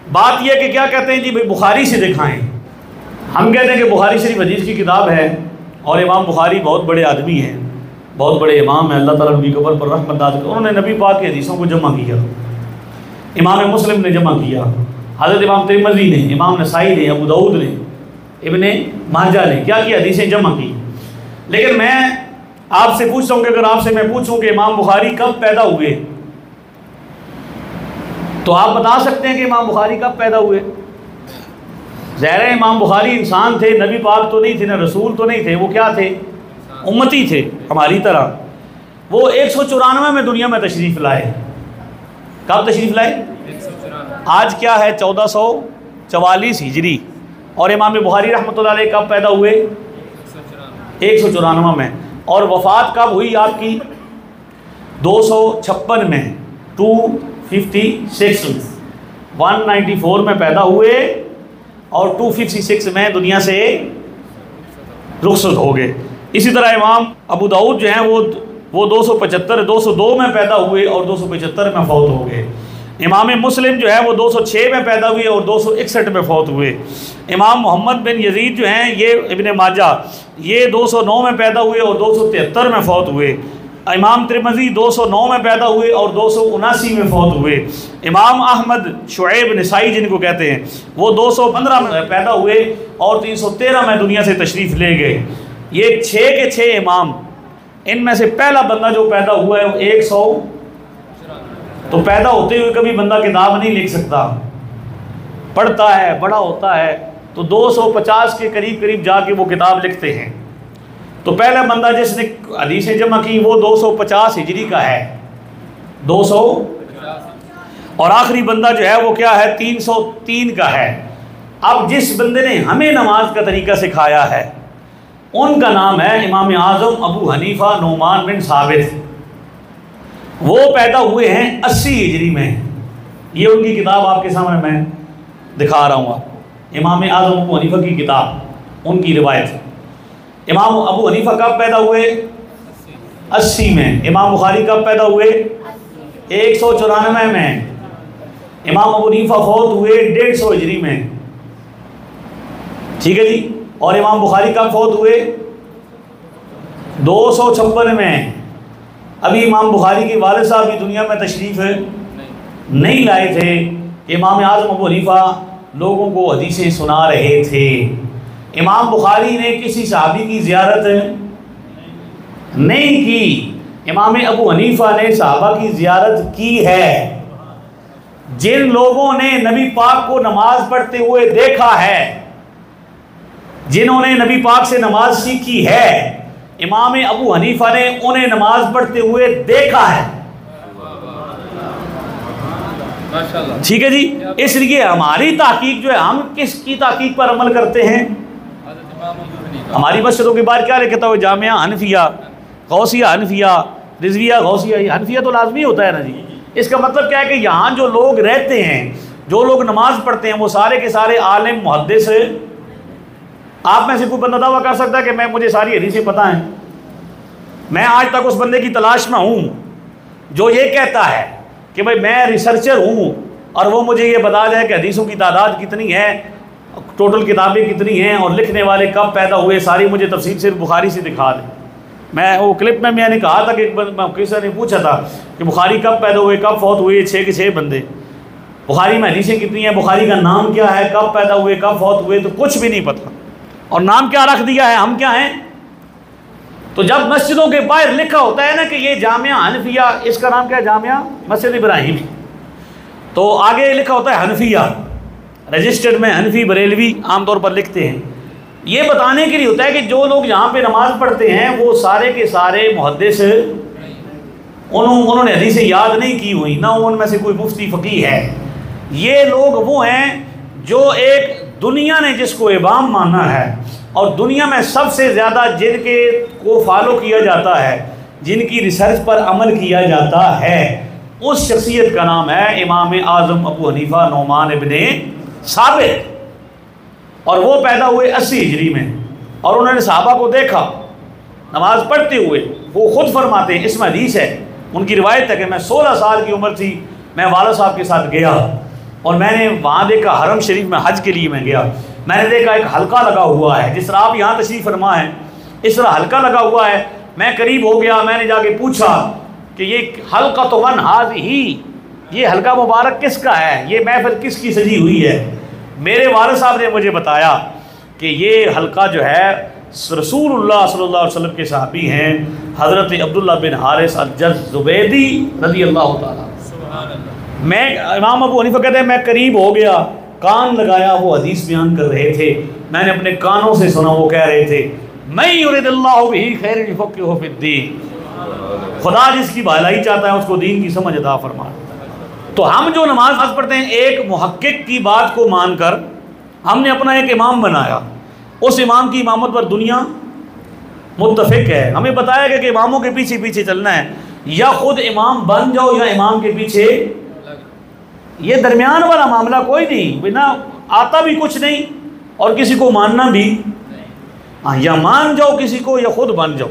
बात यह कि क्या कहते हैं जी भाई बुखारी से दिखाएं। हम कहते हैं कि बुखारी शरीफ हदीस की किताब है और इमाम बुखारी बहुत बड़े आदमी हैं, बहुत बड़े इमाम हैं, अल्लाह ताला उनकी कब्र पर रहमत दाद करे। उन्होंने नबी पाक की हदीसों को जमा किया, इमाम मुस्लिम ने जमा किया, हज़रत इमाम तिरमिज़ी ने, इमाम नसाई ने, अबू दाऊद ने, इब्ने माजा ने क्या किया, हदीसें जमा की। लेकिन मैं आपसे पूछता हूँ कि अगर आपसे मैं पूछूं कि इमाम बुखारी कब पैदा हुए, तो आप बता सकते हैं कि इमाम बुखारी कब पैदा हुए? ज़ाहिर है इमाम बुखारी इंसान थे, नबी पाक तो नहीं थे, न रसूल तो नहीं थे, वो क्या थे? उम्मती थे हमारी तरह। वो 194 में दुनिया में तशरीफ़ लाए। कब तशरीफ़ लाए? आज क्या है 1444 हिजरी। और इमाम बुखारी रहमतुल्लाह अलैह कब पैदा हुए? 194 में। और वफ़ात कब हुई आपकी? 256 में, 256 में, 194 में पैदा हुए और 256 में दुनिया से रुखसत हो गए। इसी तरह इमाम अबू दाऊद जो हैं वो 202 में पैदा हुए और 275 में फौत हो गए। इमाम मुस्लिम जो है वो 206 में पैदा हुए और 261 में फौत हुए। इमाम मोहम्मद बिन यजीद जो हैं ये इब्ने माजा, ये 209 में पैदा हुए और 273 में फौत हुए। इमाम तिरमिज़ी 209 में पैदा हुए और 279 में फौत हुए। इमाम अहमद शुएब नसाई जिनको कहते हैं वो 215 में पैदा हुए और 313 में दुनिया से तशरीफ़ ले गए। ये 6 के 6 इमाम, इनमें से पहला बंदा जो पैदा हुआ है वो 100, तो पैदा होते हुए कभी बंदा किताब नहीं लिख सकता, पढ़ता है, बड़ा होता है, तो 250 के करीब करीब जाके वो किताब लिखते हैं। तो पहला बंदा जिसने हदीसें जमा की वो 250 हिजरी का है, 200, और आखिरी बंदा जो है वो क्या है, 303 का है। अब जिस बंदे ने हमें नमाज का तरीका सिखाया है उनका नाम है इमाम आज़म अबू हनीफा नुमान बिन साबित। वो पैदा हुए हैं 80 हिजरी में। ये उनकी किताब आपके सामने मैं दिखा रहा हूँ आपको, इमाम आज़म अबू हनीफा की किताब, उनकी रिवायत। इमाम अबू हनीफा कब पैदा हुए? 80 में। इमाम बुखारी कब पैदा हुए? 194 में। इमाम अबू हनीफा फौत हुए 150 हिजरी में, ठीक है जी। और इमाम बुखारी कब फौत हुए? 256 में। अभी इमाम बुखारी के वालिद साहब भी दुनिया में तशरीफ़ नहीं लाए थे। इमाम आज़म अबू हनीफा लोगों को हदीसें सुना रहे थे। इमाम बुखारी ने किसी सहाबी की ज़ियारत नहीं की। इमाम अबू हनीफा ने सहाबा की ज़ियारत की है। जिन लोगों ने नबी पाक को नमाज पढ़ते हुए देखा है, जिन्होंने नबी पाक से नमाज सीखी है, इमाम अबू हनीफा ने उन्हें नमाज पढ़ते हुए देखा है, ठीक है जी। इसलिए हमारी तहकीक जो है, हम किसकी तहकीक पर अमल करते हैं? हमारी मस्जिदों के बाहर क्या लिखता है? जामिया हनफिया, गौसिया हनफिया, रिजविया गौसिया। हनफिया तो लाजमी होता है ना जी। इसका मतलब क्या है कि यहाँ जो लोग रहते हैं, जो लोग नमाज पढ़ते हैं, वो सारे के सारे आलिम मुहद्दिस। आप में से कोई बंदा दावा कर सकता है कि मुझे सारी हदीसें पता हैं? मैं आज तक उस बंदे की तलाश में हूँ जो ये कहता है कि भाई मैं रिसर्चर हूँ और वो मुझे ये बता जाए कि हदीसों की तादाद कितनी है, टोटल किताबें कितनी हैं और लिखने वाले कब पैदा हुए, सारी मुझे तफसील सिर्फ बुखारी से दिखा दें। मैं वो क्लिप में मैंने कहा था कि किसी ने पूछा था कि बुखारी कब पैदा हुए, कब फौत हुए। 6 के 6 बंदे। बुखारी में हदीसें कितनी हैं, बुखारी का नाम क्या है, कब पैदा हुए, कब फौत हुए, तो कुछ भी नहीं पता। और नाम क्या रख दिया है, हम क्या हैं? तो जब मस्जिदों के बाहर लिखा होता है ना कि ये जामिया हनफिया, इसका नाम क्या है? जामिया मस्जिद इब्राहिम। तो आगे लिखा होता है हनफिया, रजिस्टर्ड में हनफी बरेलवी आमतौर पर लिखते हैं। ये बताने के लिए होता है कि जो लोग यहाँ पे नमाज पढ़ते हैं वो सारे के सारे मुहद्दिस, उन्होंने हदीसें याद नहीं की हुई, ना उनमें से कोई मुफ्ती फ़कीह है। ये लोग वो हैं जो एक दुनिया ने जिसको इमाम माना है और दुनिया में सबसे ज़्यादा जिनके को फॉलो किया जाता है, जिनकी रिसर्च पर अमल किया जाता है, उस शख्सियत का नाम है इमाम आज़म अबू हनीफा नुमान इब्ने साबित। और वो पैदा हुए 80 हिजरी में और उन्होंने सहाबा को देखा नमाज पढ़ते हुए। वो खुद फरमाते हैं, इसमें हदीस है, उनकी रिवायत है कि मैं 16 साल की उम्र थी, मैं वाला साहब के साथ गया और मैंने वहाँ देखा, हरम शरीफ में हज के लिए मैं गया, मैंने देखा एक हल्का लगा हुआ है, जिस तरह आप यहाँ तशरीफ़ फरमा है इस तरह हल्का लगा हुआ है। मैं करीब हो गया, मैंने जाके पूछा कि ये हल्का तो वन हाज ही, ये हल्का मुबारक किसका है, ये महफिल किसकी सजी हुई है। मेरे वालिद साहब ने मुझे बताया कि ये हल्का जो है रसूलुल्लाह सल्लल्लाहु अलैहि वसल्लम के सहाबी हैं हज़रत अब्दुल्लाह बिन हारिस अल-ज़ुबैदी रज़ियल्लाहु ताला। मैं इमाम अबू हनीफा कहते हैं मैं करीब हो गया, कान लगाया, वो हदीस बयान कर रहे थे, मैंने अपने कानों से सुना, वो कह रहे थे मैं युरिदुल्लाहु बिही खैरन युफ़क़्क़िहु फ़िद्दीन, खुदा जिसकी भलाई चाहता है उसको दीन की समझ अता फरमा। तो हम जो नमाज पढ़ते हैं एक मुहक्किक की बात को मानकर हमने अपना एक इमाम बनाया, उस इमाम की इमामत पर दुनिया मुत्तफ़िक है। हमें बताया गया कि इमामों के पीछे पीछे चलना है, या खुद इमाम बन जाओ या इमाम के पीछे, ये दरमियान वाला मामला कोई नहीं, बिना आता भी कुछ नहीं और किसी को मानना भी, हाँ, या मान जाओ किसी को या खुद बन जाओ।